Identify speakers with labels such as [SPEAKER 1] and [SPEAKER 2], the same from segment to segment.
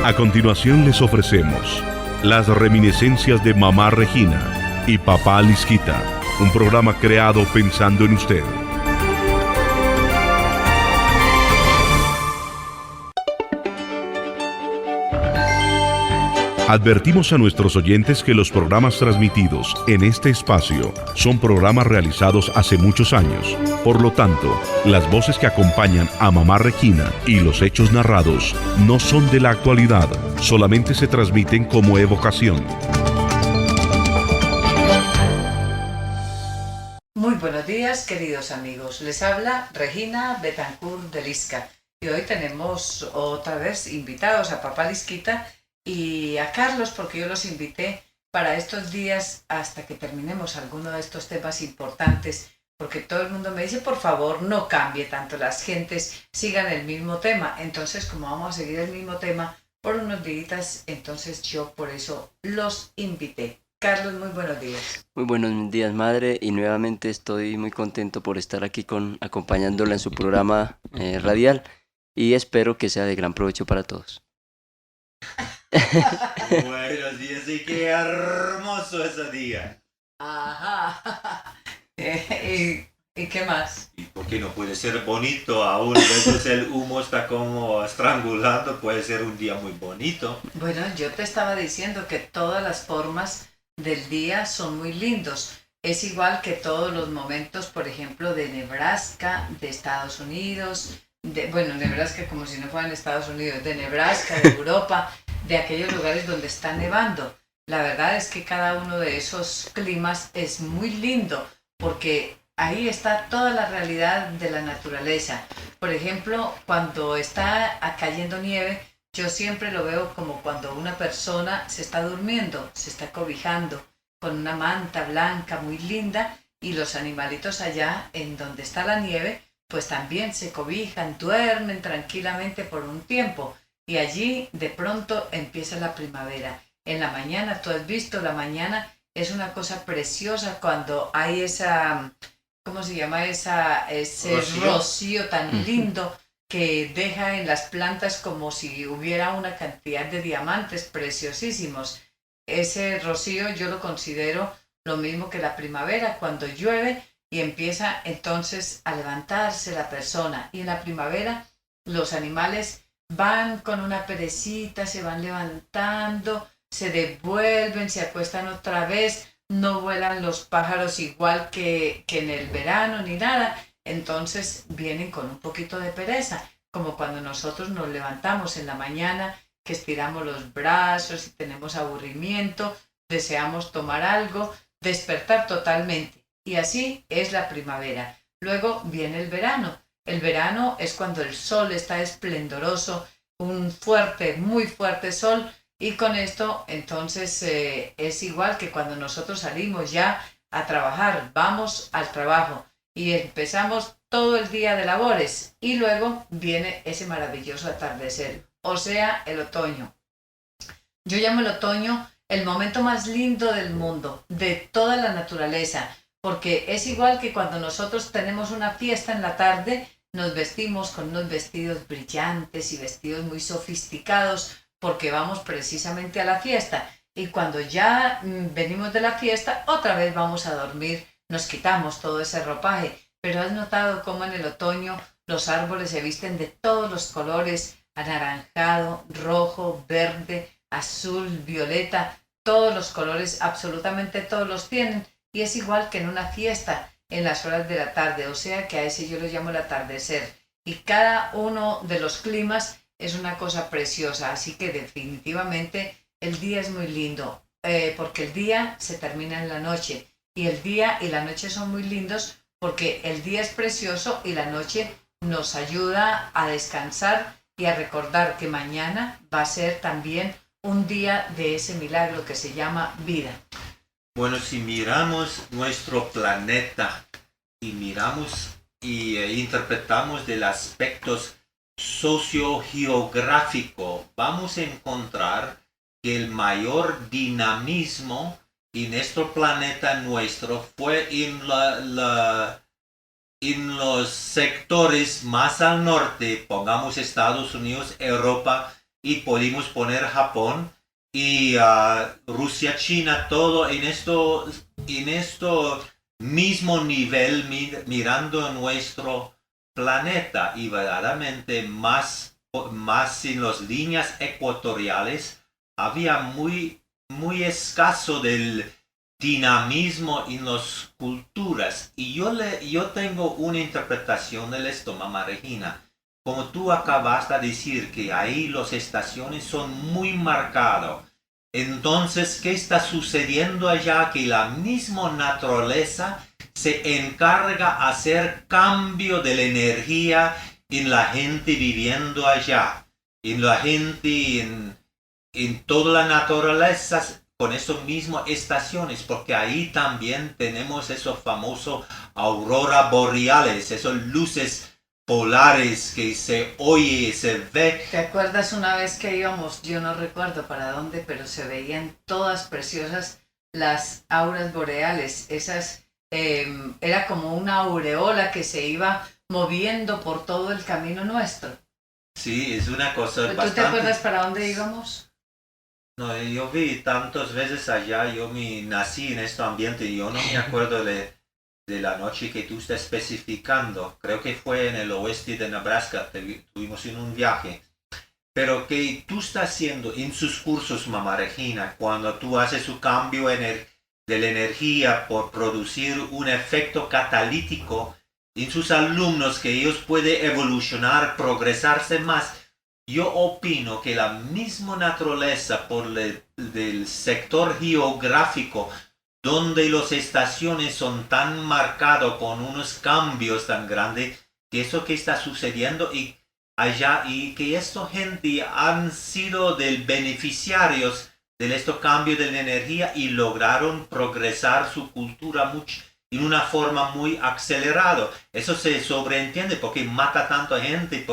[SPEAKER 1] A continuación les ofrecemos las reminiscencias de Mamá Regina y Papá Lisquita, un programa creado pensando en usted. Advertimos a nuestros oyentes que los programas transmitidos en este espacio son programas realizados hace muchos años. Por lo tanto, las voces que acompañan a Mamá Regina y los hechos narrados no son de la actualidad, solamente se transmiten como evocación.
[SPEAKER 2] Muy buenos días, queridos amigos. Les habla Regina Betancourt de Lisca. Y hoy tenemos otra vez invitados a Papá Lisquita y a Carlos, porque yo los invité para estos días hasta que terminemos alguno de estos temas importantes, porque todo el mundo me dice, por favor, no cambie tanto, las gentes sigan el mismo tema. Entonces, como vamos a seguir el mismo tema por unos días, entonces yo por eso los invité. Carlos, muy buenos días.
[SPEAKER 3] Muy buenos días, madre, y nuevamente estoy muy contento por estar aquí acompañándola en su programa radial, y espero que sea de gran provecho para todos.
[SPEAKER 4] Buenos días y qué hermoso ese día.
[SPEAKER 2] Ajá. ¿Y qué más?
[SPEAKER 4] ¿Y por qué no puede ser bonito? Aún a veces el humo está como estrangulando, puede ser un día muy bonito.
[SPEAKER 2] Bueno, yo te estaba diciendo que todas las formas del día son muy lindos. Es igual que todos los momentos, por ejemplo, de Nebraska, de Estados Unidos, Nebraska como si no fueran Estados Unidos, de Nebraska, de Europa, de aquellos lugares donde está nevando. La verdad es que cada uno de esos climas es muy lindo porque ahí está toda la realidad de la naturaleza. Por ejemplo, cuando está cayendo nieve, yo siempre lo veo como cuando una persona se está durmiendo, se está cobijando con una manta blanca muy linda, y los animalitos allá en donde está la nieve pues también se cobijan, duermen tranquilamente por un tiempo, y allí de pronto empieza la primavera. En la mañana, tú has visto, la mañana es una cosa preciosa cuando hay esa, ¿cómo se llama? Ese rocío tan lindo que deja en las plantas como si hubiera una cantidad de diamantes preciosísimos. Ese rocío yo lo considero lo mismo que la primavera, cuando llueve y empieza entonces a levantarse la persona. Y en la primavera los animales van con una perecita, se van levantando, se devuelven, se acuestan otra vez, no vuelan los pájaros igual que en el verano ni nada. Entonces vienen con un poquito de pereza, como cuando nosotros nos levantamos en la mañana, que estiramos los brazos y tenemos aburrimiento, deseamos tomar algo, despertar totalmente. Y así es la primavera. Luego viene el verano. El verano es cuando el sol está esplendoroso, un fuerte, muy fuerte sol, y con esto entonces es igual que cuando nosotros salimos ya a trabajar, vamos al trabajo y empezamos todo el día de labores, y luego viene ese maravilloso atardecer, o sea, el otoño. Yo llamo el otoño el momento más lindo del mundo, de toda la naturaleza, porque es igual que cuando nosotros tenemos una fiesta en la tarde, nos vestimos con unos vestidos brillantes y vestidos muy sofisticados porque vamos precisamente a la fiesta, y cuando ya venimos de la fiesta, otra vez vamos a dormir, nos quitamos todo ese ropaje. Pero has notado cómo en el otoño los árboles se visten de todos los colores, anaranjado, rojo, verde, azul, violeta, todos los colores, absolutamente todos los tienen, y es igual que en una fiesta en las horas de la tarde, o sea que a ese yo lo llamo el atardecer, y cada uno de los climas es una cosa preciosa, así que definitivamente el día es muy lindo, porque el día se termina en la noche, y el día y la noche son muy lindos porque el día es precioso y la noche nos ayuda a descansar y a recordar que mañana va a ser también un día de ese milagro que se llama vida.
[SPEAKER 4] Bueno, si miramos nuestro planeta y miramos y interpretamos del aspecto sociogeográfico, vamos a encontrar que el mayor dinamismo en nuestro planeta nuestro fue en los sectores más al norte, pongamos Estados Unidos, Europa y pudimos poner Japón y Rusia, China, todo en esto mismo nivel, mirando nuestro planeta, y verdaderamente más en las líneas ecuatoriales había muy escaso del dinamismo en las culturas. Y yo tengo una interpretación de esto, mamá Regina. Como tú acabas de decir que ahí las estaciones son muy marcadas. Entonces, ¿qué está sucediendo allá? Que la misma naturaleza se encarga de hacer cambio de la energía en la gente viviendo allá. En la gente, en toda la naturaleza, con esos mismos estaciones, porque ahí también tenemos esos famosos auroras boreales, esas luces polares que se oye, se ve.
[SPEAKER 2] ¿Te acuerdas una vez que íbamos, yo no recuerdo para dónde, pero se veían todas preciosas las auroras boreales? Esas, era como una aureola que se iba moviendo por todo el camino nuestro.
[SPEAKER 4] Sí, es una cosa
[SPEAKER 2] ¿Tú
[SPEAKER 4] bastante...
[SPEAKER 2] te acuerdas para dónde íbamos?
[SPEAKER 4] No, yo vi tantas veces allá, yo nací en este ambiente y yo no me acuerdo de la noche que tú estás especificando. Creo que fue en el oeste de Nebraska, tuvimos en un viaje. Pero que tú estás haciendo en sus cursos, mamá Regina, cuando tú haces su cambio de la energía por producir un efecto catalítico en sus alumnos, que ellos pueden evolucionar, progresarse más. Yo opino que la misma naturaleza del sector geográfico donde las estaciones son tan marcadas con unos cambios tan grandes, que eso que está sucediendo y allá, y que esta gente han sido beneficiarios de estos cambios de la energía y lograron progresar su cultura en una forma muy acelerada. Eso se sobreentiende porque mata tanta gente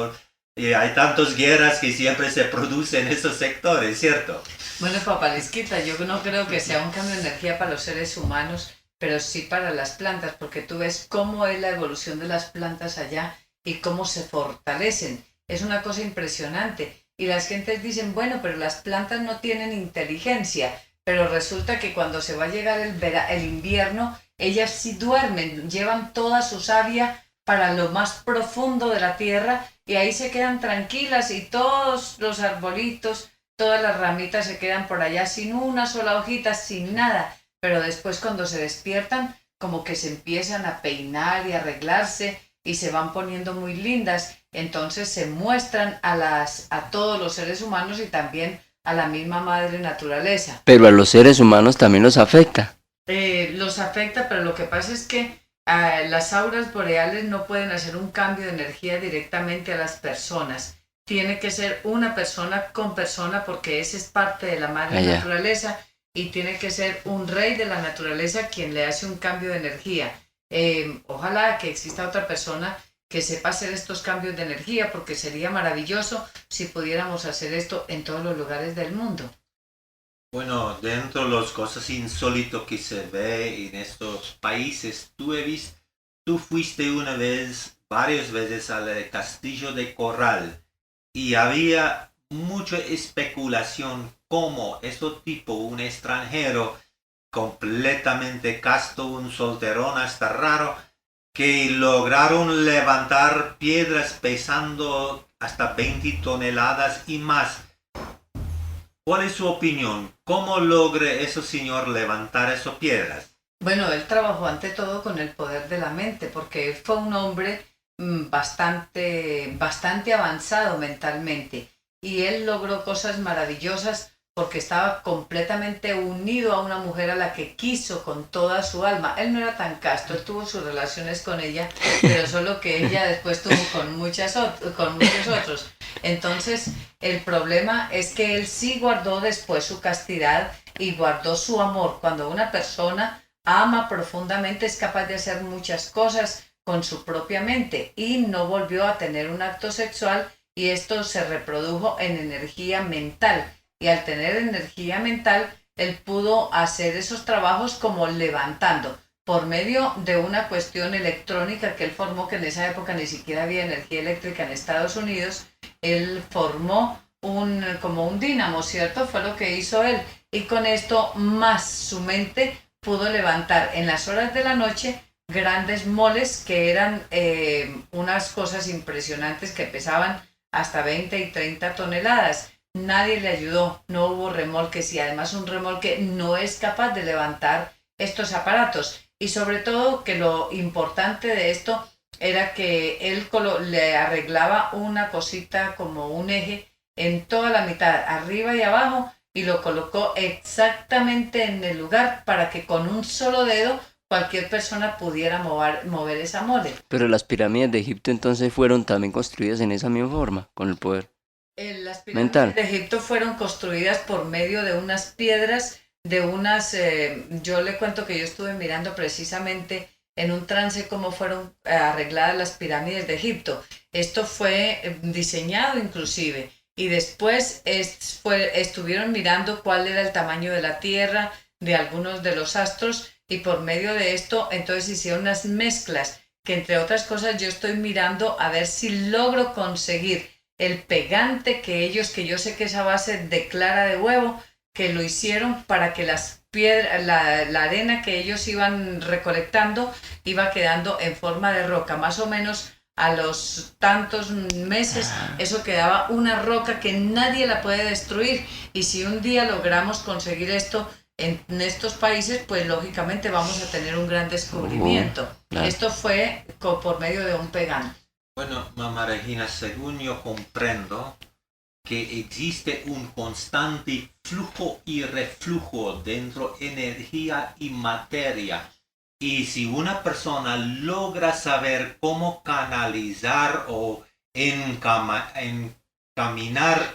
[SPEAKER 4] hay tantas guerras que siempre se producen en esos sectores, ¿cierto?
[SPEAKER 2] Bueno, Papalisquita, yo no creo que sea un cambio de energía para los seres humanos, pero sí para las plantas, porque tú ves cómo es la evolución de las plantas allá y cómo se fortalecen. Es una cosa impresionante. Y las gentes dicen, bueno, pero las plantas no tienen inteligencia, pero resulta que cuando se va a llegar el invierno, ellas sí duermen, llevan toda su savia para lo más profundo de la tierra y ahí se quedan tranquilas y todos los arbolitos, todas las ramitas se quedan por allá sin una sola hojita, sin nada. Pero después cuando se despiertan, como que se empiezan a peinar y arreglarse y se van poniendo muy lindas. Entonces se muestran a todos los seres humanos y también a la misma madre naturaleza.
[SPEAKER 3] Pero a los seres humanos también los afecta.
[SPEAKER 2] Los afecta, pero lo que pasa es que las auroras boreales no pueden hacer un cambio de energía directamente a las personas. Tiene que ser una persona con persona porque esa es parte de la madre naturaleza y tiene que ser un rey de la naturaleza quien le hace un cambio de energía. Ojalá que exista otra persona que sepa hacer estos cambios de energía porque sería maravilloso si pudiéramos hacer esto en todos los lugares del mundo.
[SPEAKER 4] Bueno, dentro de las cosas insólitas que se ve en estos países, tú fuiste varias veces al Castillo de Corral y había mucha especulación cómo un extranjero completamente casto, un solterón hasta raro, que lograron levantar piedras pesando hasta 20 toneladas y más. ¿Cuál es su opinión? ¿Cómo logra ese señor levantar esas piedras?
[SPEAKER 2] Bueno, él trabajó ante todo con el poder de la mente, porque fue un hombre bastante avanzado mentalmente. Y él logró cosas maravillosas porque estaba completamente unido a una mujer a la que quiso con toda su alma. Él no era tan casto, él tuvo sus relaciones con ella, pero solo que ella después tuvo con muchos otros. Entonces, el problema es que él sí guardó después su castidad y guardó su amor. Cuando una persona ama profundamente es capaz de hacer muchas cosas con su propia mente y no volvió a tener un acto sexual y esto se reprodujo en energía mental. Y al tener energía mental, él pudo hacer esos trabajos como levantando por medio de una cuestión electrónica que él formó, que en esa época ni siquiera había energía eléctrica en Estados Unidos. Él formó como un dínamo, ¿cierto? Fue lo que hizo él. Y con esto más su mente pudo levantar en las horas de la noche grandes moles que eran unas cosas impresionantes que pesaban hasta 20 y 30 toneladas. Nadie le ayudó, no hubo remolques y además un remolque no es capaz de levantar estos aparatos. Y sobre todo que lo importante de esto era que él le arreglaba una cosita como un eje en toda la mitad, arriba y abajo, y lo colocó exactamente en el lugar para que con un solo dedo cualquier persona pudiera mover esa mole.
[SPEAKER 3] Pero las pirámides de Egipto entonces fueron también construidas en esa misma forma, con el poder
[SPEAKER 2] Las pirámides
[SPEAKER 3] mental.
[SPEAKER 2] de Egipto fueron construidas por medio de unas piedras, yo le cuento que yo estuve mirando precisamente en un trance cómo fueron arregladas las pirámides de Egipto. Esto fue diseñado inclusive. Y después estuvieron mirando cuál era el tamaño de la Tierra, de algunos de los astros, y por medio de esto entonces hicieron unas mezclas que, entre otras cosas, yo estoy mirando a ver si logro conseguir el pegante que yo sé que esa base de clara de huevo, que lo hicieron para que las piedras, la arena que ellos iban recolectando iba quedando en forma de roca, más o menos. A los tantos meses eso quedaba una roca que nadie la puede destruir, y si un día logramos conseguir esto en estos países, pues lógicamente vamos a tener un gran descubrimiento.
[SPEAKER 3] Claro.
[SPEAKER 2] Esto fue por medio de un pegante.
[SPEAKER 4] Bueno, mamá Regina, según yo comprendo que existe un constante flujo y reflujo dentro de energía y materia. Y si una persona logra saber cómo canalizar o encaminar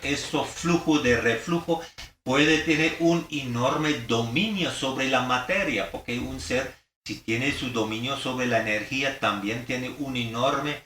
[SPEAKER 4] ese flujo de reflujo, puede tener un enorme dominio sobre la materia, porque un ser, si tiene su dominio sobre la energía, también tiene un enorme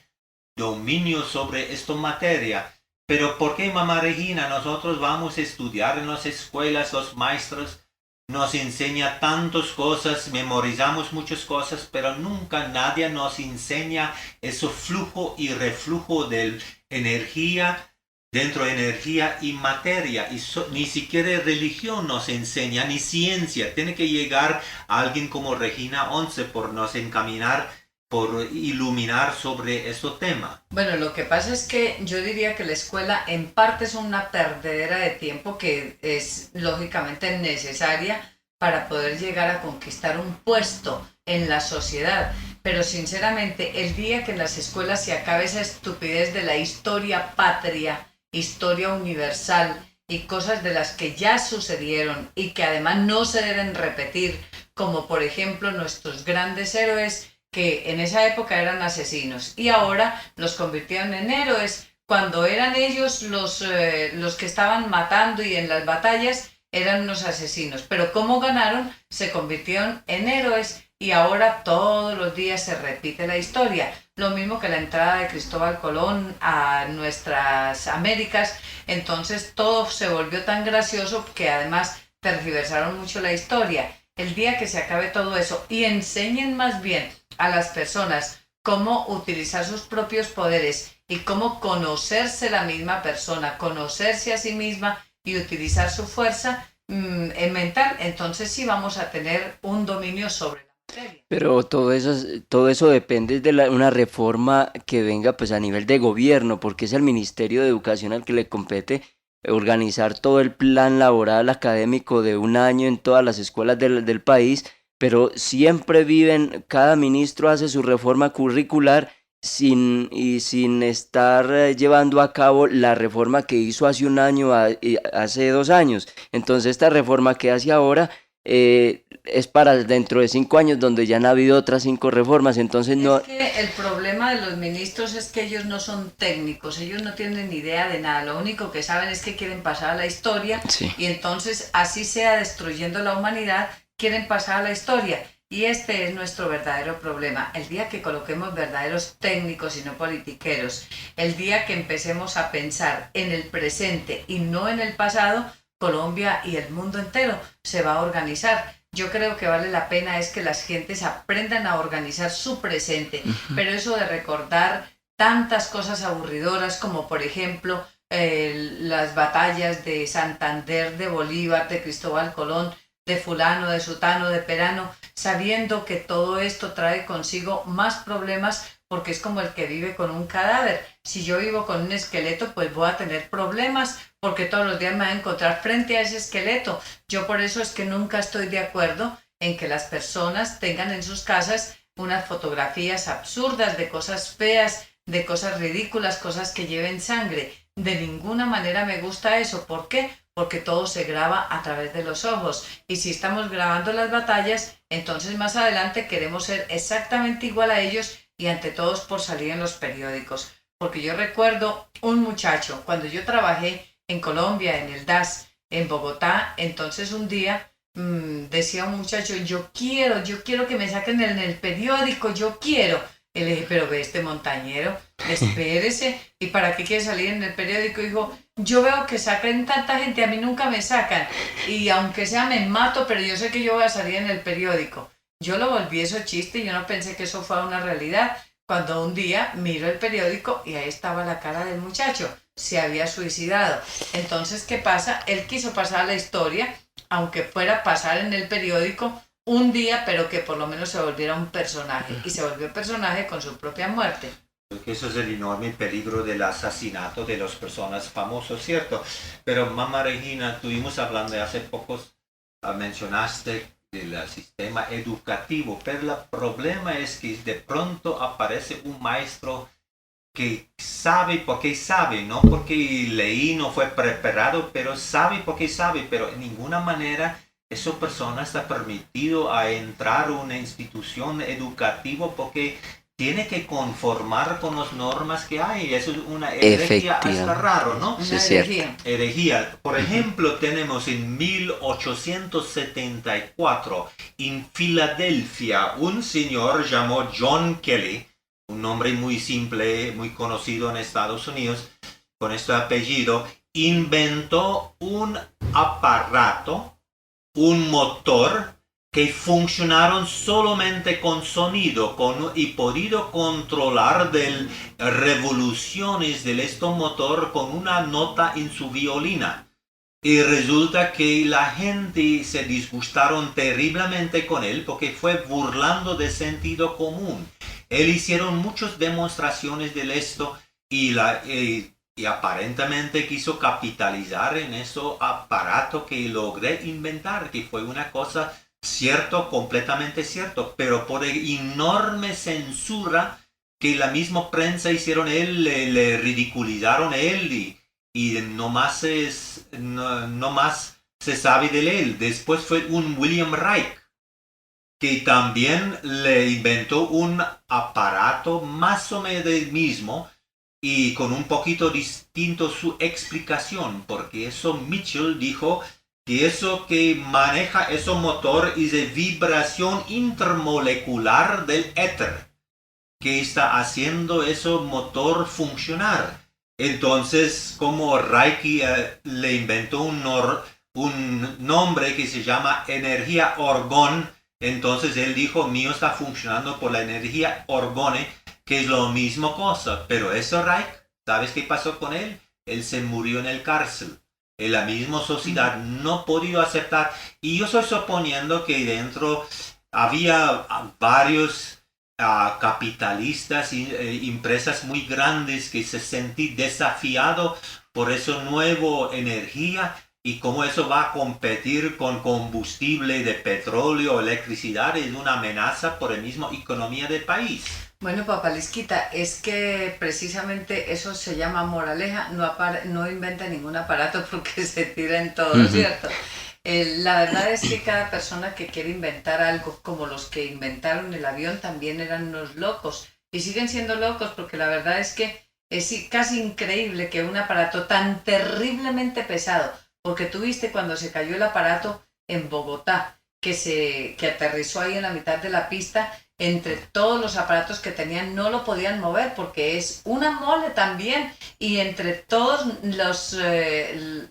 [SPEAKER 4] dominio sobre esta materia. Pero ¿por qué, mamá Regina, nosotros vamos a estudiar en las escuelas, los maestros nos enseña tantas cosas, memorizamos muchas cosas, pero nunca nadie nos enseña ese flujo y reflujo de energía, dentro de energía y materia? Y ni siquiera religión nos enseña, ni ciencia. Tiene que llegar alguien como Regina Once por nos encaminar, por iluminar sobre este tema.
[SPEAKER 2] Bueno, lo que pasa es que yo diría que la escuela en parte es una perdedera de tiempo que es lógicamente necesaria para poder llegar a conquistar un puesto en la sociedad. Pero sinceramente, el día que en las escuelas se acabe esa estupidez de la historia patria, historia universal y cosas de las que ya sucedieron y que además no se deben repetir, como por ejemplo nuestros grandes héroes, que en esa época eran asesinos y ahora los convirtieron en héroes, cuando eran ellos los que estaban matando, y en las batallas eran unos asesinos. Pero como ganaron, se convirtieron en héroes y ahora todos los días se repite la historia. Lo mismo que la entrada de Cristóbal Colón a nuestras Américas. Entonces todo se volvió tan gracioso que además tergiversaron mucho la historia. El día que se acabe todo eso y enseñen más bien a las personas cómo utilizar sus propios poderes y cómo conocerse la misma persona, conocerse a sí misma y utilizar su fuerza mental, entonces sí vamos a tener un dominio sobre la materia.
[SPEAKER 3] Pero todo eso depende de una reforma que venga pues a nivel de gobierno, porque es el Ministerio de Educación al que le compete organizar todo el plan laboral académico de un año en todas las escuelas del país, pero siempre cada ministro hace su reforma curricular sin estar llevando a cabo la reforma que hizo hace un año, hace 2 años. Entonces esta reforma que hace ahora es para dentro de 5 años, donde ya han habido otras 5 reformas. Entonces no...
[SPEAKER 2] Es que el problema de los ministros es que ellos no son técnicos, ellos no tienen ni idea de nada, lo único que saben es que quieren pasar a la historia,
[SPEAKER 3] Sí.
[SPEAKER 2] y entonces así sea destruyendo la humanidad, quieren pasar a la historia. Y este es nuestro verdadero problema. El día que coloquemos verdaderos técnicos y no politiqueros, el día que empecemos a pensar en el presente y no en el pasado, Colombia y el mundo entero se va a organizar. Yo creo que vale la pena es que las gentes aprendan a organizar su presente, pero eso de recordar tantas cosas aburridoras como por ejemplo las batallas de Santander, de Bolívar, de Cristóbal Colón, de fulano, de sutano, de perano, sabiendo que todo esto trae consigo más problemas porque es como el que vive con un cadáver. Si yo vivo con un esqueleto, pues voy a tener problemas porque todos los días me voy a encontrar frente a ese esqueleto. Yo por eso es que nunca estoy de acuerdo en que las personas tengan en sus casas unas fotografías absurdas de cosas feas, de cosas ridículas, cosas que lleven sangre. De ninguna manera me gusta eso. ¿Por qué? Porque todo se graba a través de los ojos. Y si estamos grabando las batallas, entonces más adelante queremos ser exactamente igual a ellos y ante todos por salir en los periódicos. Porque yo recuerdo un muchacho, cuando yo trabajé en Colombia, en el DAS, en Bogotá, entonces un día decía un muchacho, yo quiero que me saquen en el periódico, yo quiero. Y le dije, pero ve este montañero, espérese, ¿y para qué quiere salir en el periódico? Y dijo, yo veo que sacan tanta gente, a mí nunca me sacan, y aunque sea me mato, pero yo sé que yo voy a salir en el periódico. Yo lo volví eso chiste y yo no pensé que eso fuera una realidad, cuando un día miro el periódico y ahí estaba la cara del muchacho, se había suicidado. Entonces, ¿qué pasa? Él quiso pasar a la historia, aunque fuera pasar en el periódico un día, pero que por lo menos se volviera un personaje, y se volvió personaje con su propia muerte.
[SPEAKER 4] Eso es el enorme peligro del asesinato de las personas famosas, ¿cierto? Pero mamá Regina, estuvimos hablando hace poco, mencionaste el sistema educativo, pero el problema es que de pronto aparece un maestro que sabe porque sabe, no porque leí, no fue preparado, pero sabe porque sabe, pero en ninguna manera esa persona está permitido a entrar a una institución educativa porque tiene que conformar con las normas que hay. Eso es una herejía, hasta raro, ¿no?
[SPEAKER 2] Una herejía.
[SPEAKER 4] Herejía. Por ejemplo, tenemos en 1874 en Filadelfia un señor llamado John Kelly, un nombre muy simple, muy conocido en Estados Unidos, con este apellido, inventó un aparato, un motor que funcionaron solamente con sonido y podido controlar de revoluciones de este motor con una nota en su violina. Y resulta que la gente se disgustaron terriblemente con él porque fue burlando de sentido común. Él hicieron muchas demostraciones de esto y aparentemente quiso capitalizar en ese aparato que logré inventar, que fue una cosa cierto, completamente cierto, pero por enorme censura que la misma prensa hicieron él, le ridiculizaron a él y no más se sabe de él. Después fue un William Reich, que también le inventó un aparato más o menos del mismo y con un poquito distinto su explicación, porque eso Mitchell dijo que eso que maneja ese motor es de vibración intermolecular del éter, que está haciendo ese motor funcionar. Entonces, como Reich le inventó un nombre que se llama energía orgón, entonces él dijo, mío está funcionando por la energía orgone, que es la misma cosa. Pero ese Reich, ¿sabes qué pasó con él? Él se murió en el cárcel. En la misma sociedad no ha podido aceptar. Y yo estoy suponiendo que dentro había varios capitalistas y empresas muy grandes que se sentían desafiados por esa nueva energía y cómo eso va a competir con combustible de petróleo, electricidad, es una amenaza por la misma economía del país.
[SPEAKER 2] Bueno, Papá Lisquita, es que precisamente eso se llama moraleja, no inventa ningún aparato porque se tira en todo, ¿cierto? La verdad es que cada persona que quiere inventar algo, como los que inventaron el avión, también eran unos locos y siguen siendo locos porque la verdad es que es casi increíble que un aparato tan terriblemente pesado, porque tú viste cuando se cayó el aparato en Bogotá, que aterrizó ahí en la mitad de la pista, entre todos los aparatos que tenían no lo podían mover porque es una mole también y entre todos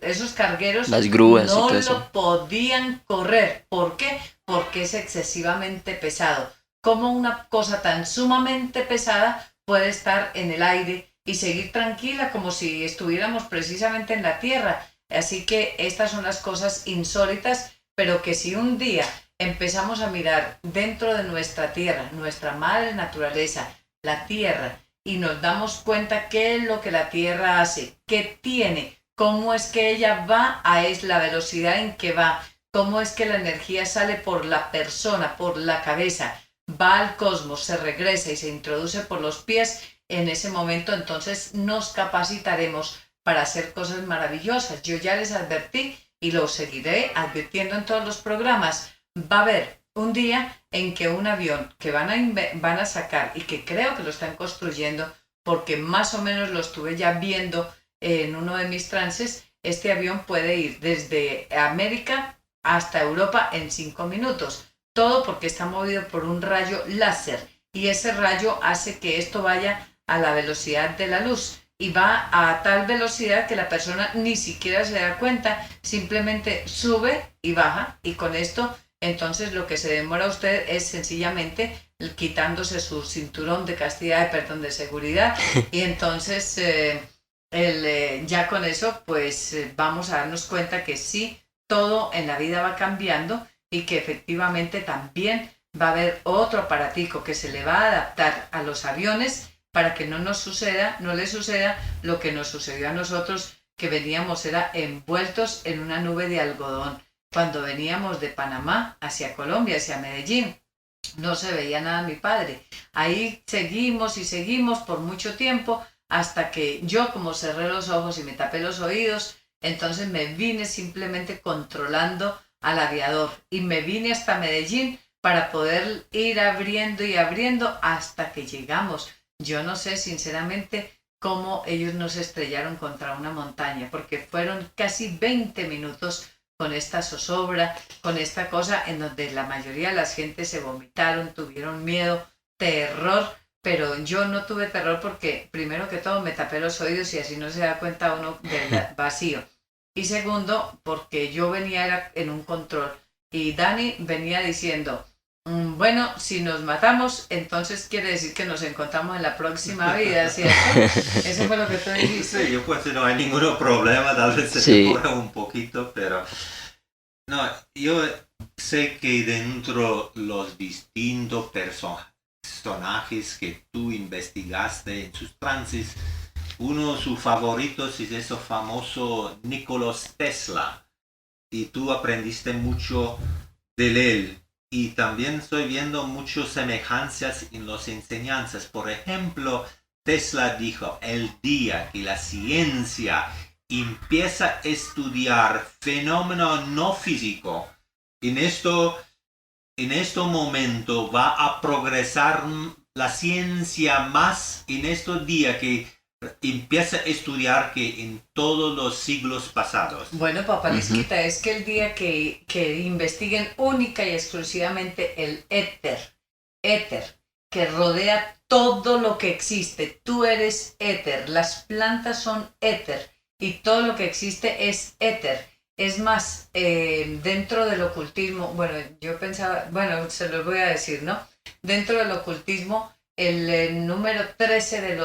[SPEAKER 2] esos cargueros
[SPEAKER 3] las grúas
[SPEAKER 2] no
[SPEAKER 3] y todo eso.
[SPEAKER 2] lo podían correr. ¿Por qué? Porque es excesivamente pesado. ¿Cómo una cosa tan sumamente pesada puede estar en el aire y seguir tranquila como si estuviéramos precisamente en la tierra. Así que estas son las cosas insólitas, pero que si un día empezamos a mirar dentro de nuestra tierra, nuestra madre naturaleza, la tierra, y nos damos cuenta qué es lo que la tierra hace, qué tiene, cómo es que ella va, es la velocidad en que va, cómo es que la energía sale por la persona, por la cabeza, va al cosmos, se regresa y se introduce por los pies. En ese momento entonces nos capacitaremos para hacer cosas maravillosas. Yo ya les advertí y lo seguiré advirtiendo en todos los programas. Va a haber un día en que un avión que van a sacar y que creo que lo están construyendo, porque más o menos lo estuve ya viendo en uno de mis trances, este avión puede ir desde América hasta Europa en 5 minutos. Todo porque está movido por un rayo láser y ese rayo hace que esto vaya a la velocidad de la luz y va a tal velocidad que la persona ni siquiera se da cuenta, simplemente sube y baja, y con esto entonces lo que se demora usted es sencillamente quitándose su cinturón de castidad, de seguridad, y entonces ya con eso pues vamos a darnos cuenta que sí, todo en la vida va cambiando y que efectivamente también va a haber otro aparatico que se le va a adaptar a los aviones para que no le suceda lo que nos sucedió a nosotros, que veníamos envueltos en una nube de algodón. Cuando veníamos de Panamá hacia Colombia, hacia Medellín, no se veía nada mi padre. Ahí seguimos y seguimos por mucho tiempo hasta que yo, como cerré los ojos y me tapé los oídos, entonces me vine simplemente controlando al aviador y me vine hasta Medellín para poder ir abriendo y abriendo hasta que llegamos. Yo no sé sinceramente cómo ellos nos estrellaron contra una montaña, porque fueron casi 20 minutos con esta zozobra, con esta cosa en donde la mayoría de las gentes se vomitaron, tuvieron miedo, terror, pero yo no tuve terror porque primero que todo me tapé los oídos y así no se da cuenta uno del vacío. Y segundo, porque yo venía en un control y Dani venía diciendo, bueno, si nos matamos, entonces quiere decir que nos encontramos en la próxima vida, ¿cierto? Eso fue lo que tú dijiste.
[SPEAKER 4] Sí, yo pues no hay ningún problema, tal vez se demora un poquito, pero no, yo sé que dentro los distintos personajes que tú investigaste en sus trances, uno de sus favoritos es ese famoso Nikola Tesla, y tú aprendiste mucho de él. Y también estoy viendo muchas semejanzas en las enseñanzas. Por ejemplo, Tesla dijo, el día que la ciencia empieza a estudiar fenómeno no físico, en este momento va a progresar la ciencia más en estos días que empieza a estudiar que en todos los siglos pasados.
[SPEAKER 2] Bueno, papá Lisquita, es que el día que investiguen única y exclusivamente el éter, que rodea todo lo que existe, tú eres éter, las plantas son éter y todo lo que existe es éter. Es más, dentro del ocultismo, bueno, yo pensaba, bueno, se los voy a decir, ¿no? Dentro del ocultismo, el número 13 de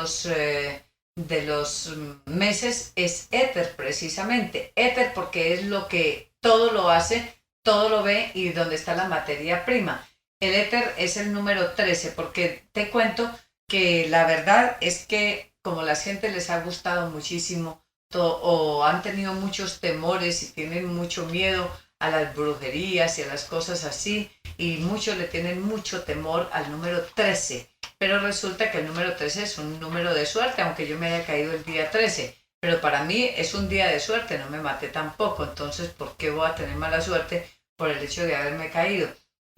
[SPEAKER 2] los meses es éter, precisamente. Éter porque es lo que todo lo hace, todo lo ve y donde está la materia prima. El éter es el número 13 porque te cuento que la verdad es que como la gente les ha gustado muchísimo o han tenido muchos temores y tienen mucho miedo a las brujerías y a las cosas así, y muchos le tienen mucho temor al número 13. Pero resulta que el número 13 es un número de suerte, aunque yo me haya caído el día 13. Pero para mí es un día de suerte, no me maté tampoco. Entonces, ¿por qué voy a tener mala suerte por el hecho de haberme caído?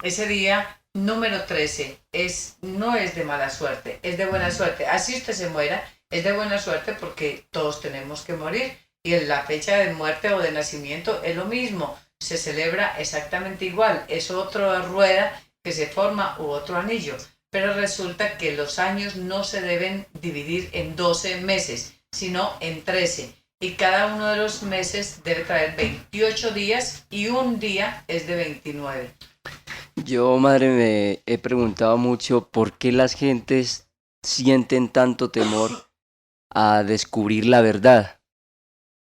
[SPEAKER 2] Ese día, número 13, no es de mala suerte, es de buena suerte. Así usted se muera, es de buena suerte porque todos tenemos que morir. Y en la fecha de muerte o de nacimiento es lo mismo. Se celebra exactamente igual. Es otra rueda que se forma u otro anillo. Pero resulta que los años no se deben dividir en 12 meses, sino en 13. Y cada uno de los meses debe traer 28 días y un día es de 29.
[SPEAKER 3] Yo, madre, me he preguntado mucho por qué las gentes sienten tanto temor a descubrir la verdad?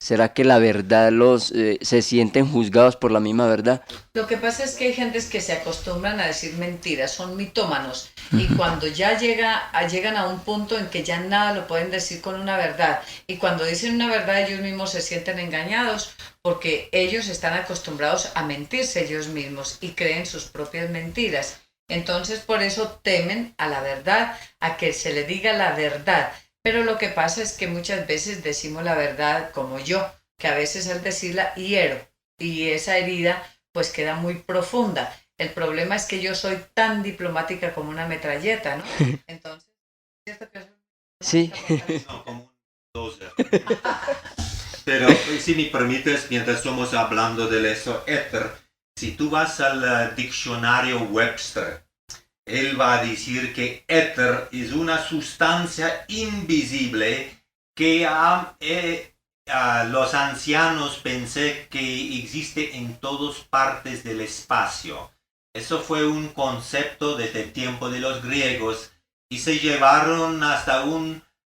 [SPEAKER 3] ¿Será que la verdad se sienten juzgados por la misma verdad?
[SPEAKER 2] Lo que pasa es que hay gentes que se acostumbran a decir mentiras, son mitómanos, y cuando ya llegan a un punto en que ya nada lo pueden decir con una verdad, y cuando dicen una verdad ellos mismos se sienten engañados porque ellos están acostumbrados a mentirse ellos mismos y creen sus propias mentiras. Entonces por eso temen a la verdad, a que se le diga la verdad. Pero lo que pasa es que muchas veces decimos la verdad como yo, que a veces al decirla hiero y esa herida pues queda muy profunda. El problema es que yo soy tan diplomática como una metralleta, ¿no? Entonces, ¿cierto que
[SPEAKER 3] Sí.
[SPEAKER 4] No, como un dozer. Pero si me permites, mientras estamos hablando de eso, éter, si tú vas al diccionario Webster, él va a decir que éter es una sustancia invisible que a los ancianos pensé que existe en todas partes del espacio. Eso fue un concepto desde el tiempo de los griegos y se llevaron hasta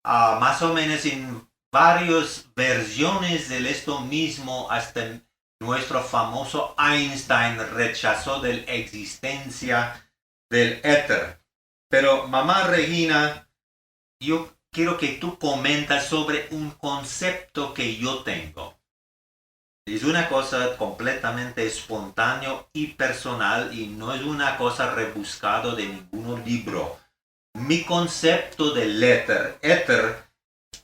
[SPEAKER 4] más o menos en varias versiones de esto mismo, hasta nuestro famoso Einstein rechazó de la existencia del éter. Pero mamá Regina, yo quiero que tú comentas sobre un concepto que yo tengo. Es una cosa completamente espontánea y personal y no es una cosa rebuscada de ningún libro. Mi concepto del éter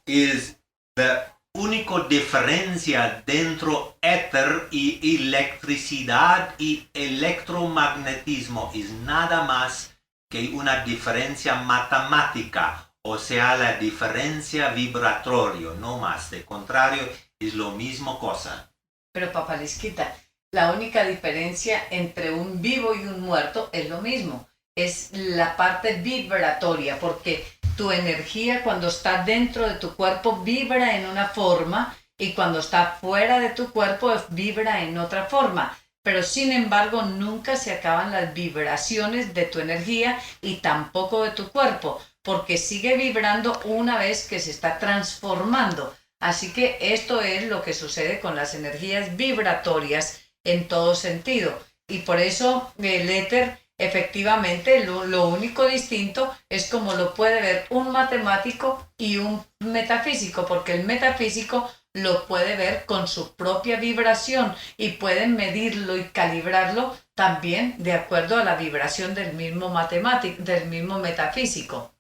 [SPEAKER 4] es la única diferencia dentro éter y electricidad y electromagnetismo es nada más que una diferencia matemática, o sea, la diferencia vibratoria, no más. De contrario, es lo mismo cosa.
[SPEAKER 2] Pero papá Lisquita, la única diferencia entre un vivo y un muerto es lo mismo. Es la parte vibratoria, porque tu energía cuando está dentro de tu cuerpo vibra en una forma y cuando está fuera de tu cuerpo vibra en otra forma. Pero sin embargo nunca se acaban las vibraciones de tu energía y tampoco de tu cuerpo, porque sigue vibrando una vez que se está transformando. Así que esto es lo que sucede con las energías vibratorias en todo sentido. Y por eso el éter, efectivamente, lo único distinto es como lo puede ver un matemático y un metafísico, porque el metafísico lo puede ver con su propia vibración y pueden medirlo y calibrarlo también de acuerdo a la vibración del mismo matemático, del mismo metafísico.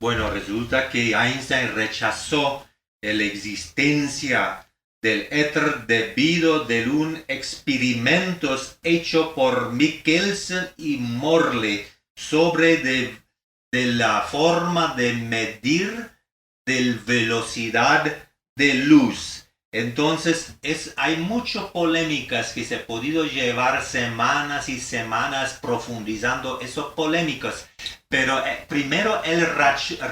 [SPEAKER 4] Bueno, resulta que Einstein rechazó la existencia del éter debido a un experimento hecho por Michelson y Morley sobre de la forma de medir de velocidad de luz. Entonces hay muchas polémicas que se han podido llevar semanas y semanas profundizando esas polémicas, pero primero él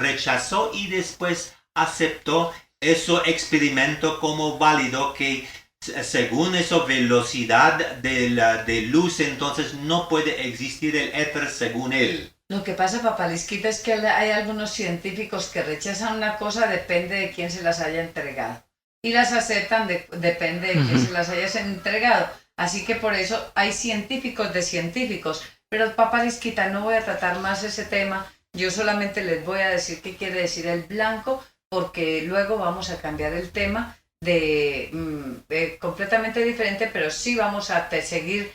[SPEAKER 4] rechazó y después aceptó ese experimento como válido, que según esa velocidad de luz entonces no puede existir el éter según él.
[SPEAKER 2] Lo que pasa, papá Lisquita, es que hay algunos científicos que rechazan una cosa, depende de quién se las haya entregado. Y las aceptan, depende de quién se las haya entregado. Así que por eso hay científicos de científicos. Pero papá Lisquita, no voy a tratar más ese tema. Yo solamente les voy a decir qué quiere decir el blanco, porque luego vamos a cambiar el tema de completamente diferente, pero sí vamos a seguir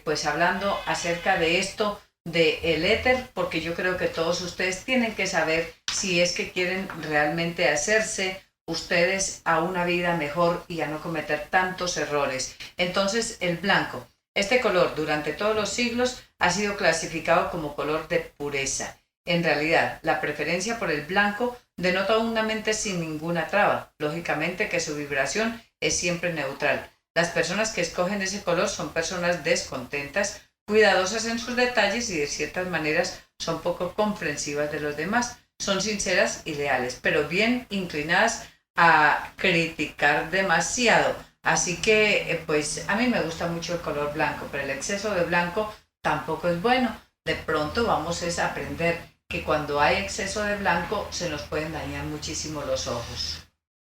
[SPEAKER 2] pues hablando acerca de esto del éter, porque yo creo que todos ustedes tienen que saber si es que quieren realmente hacerse ustedes a una vida mejor y a no cometer tantos errores. Entonces, el blanco, este color durante todos los siglos ha sido clasificado como color de pureza. En realidad, la preferencia por el blanco denota una mente sin ninguna traba. Lógicamente que su vibración es siempre neutral. Las personas que escogen ese color son personas descontentas, cuidadosas en sus detalles y de ciertas maneras son poco comprensivas de los demás. Son sinceras y leales, pero bien inclinadas a criticar demasiado. Así que, pues, a mí me gusta mucho el color blanco, pero el exceso de blanco tampoco es bueno. De pronto vamos a aprender que cuando hay exceso de blanco se nos pueden dañar muchísimo los ojos.